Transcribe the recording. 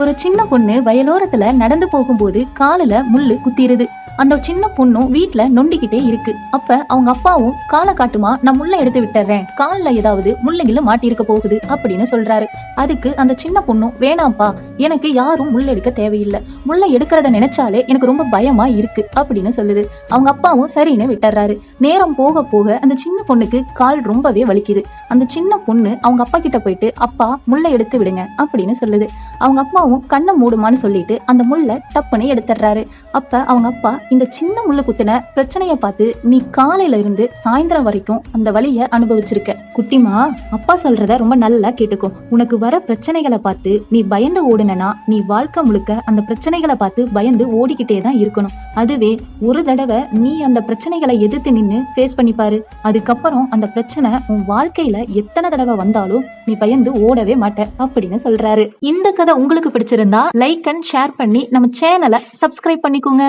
ஒரு சின்ன பொண்ணு வயலோரத்துல நடந்து போகும்போது காலுல முள்ளு குத்திருது. அந்த சின்ன பொண்ணும் வீட்டுல நொண்டிக்கிட்டே இருக்கு. அப்ப அவங்க அப்பாவும் காலை காட்டுமா, நான் முள்ள எடுத்து விட்டுறேன், கால்ல ஏதாவது முள்ளைங்கள மாட்டிருக்க போகுது அப்படின்னு சொல்றாரு. அதுக்கு அந்த சின்ன பொண்ணும், வேணாம்ப்பா, எனக்கு யாரும் முள்ள எடுக்க தேவையில்லை, முள்ள எடுக்கிறத நினைச்சாலே எனக்கு ரொம்ப பயமா இருக்கு அப்படின்னு சொல்லுது. அவங்க அப்பாவும் சரின்னு விட்டுறாரு. நேரம் போக போக அந்த சின்ன பொண்ணுக்கு கால் ரொம்பவே வலிக்குது. அந்த சின்ன பொண்ணு அவங்க அப்பா கிட்ட போயிட்டு, அப்பா முள்ள எடுத்து விடுங்க அப்படின்னு சொல்லுது. அவங்க அப்பாவும் கண்ணை மூடுமான்னு சொல்லிட்டு அந்த முள்ள டப்புன்னு எடுத்துடுறாரு. அப்ப அவங்க அப்பா, இந்த சின்ன முள்ளு குத்தின பிரச்சனைய பார்த்து நீ காலையில இருந்து சாயந்தரம் வரைக்கும் அந்த வலிய அனுபவிச்சிருக்க குட்டிமா, அப்பா சொல்றத ரொம்ப நல்லா கேட்டுக்கோ. உனக்கு வர பிரச்சனைகளை பார்த்து நீ பயந்து ஓடுனா நீ வாழ்க்கை முழுக்க அந்த பிரச்சனைகளை பார்த்து பயந்து ஓடிக்கிட்டே தான் இருக்கணும். அதுவே ஒரு தடவை நீ அந்த பிரச்சனைகளை எதிர்த்து நின்னு ஃபேஸ் பண்ணிப்பாரு, அதுக்கப்புறம் அந்த பிரச்சனை உன் வாழ்க்கையில எத்தனை தடவை வந்தாலும் நீ பயந்து ஓடவே மாட்ட அப்படின்னு சொல்றாரு. இந்த கதை உங்களுக்கு பிடிச்சிருந்தா லைக் அண்ட் ஷேர் பண்ணி நம்ம சேனலை சப்ஸ்கிரைப் பண்ணிக்கோங்க.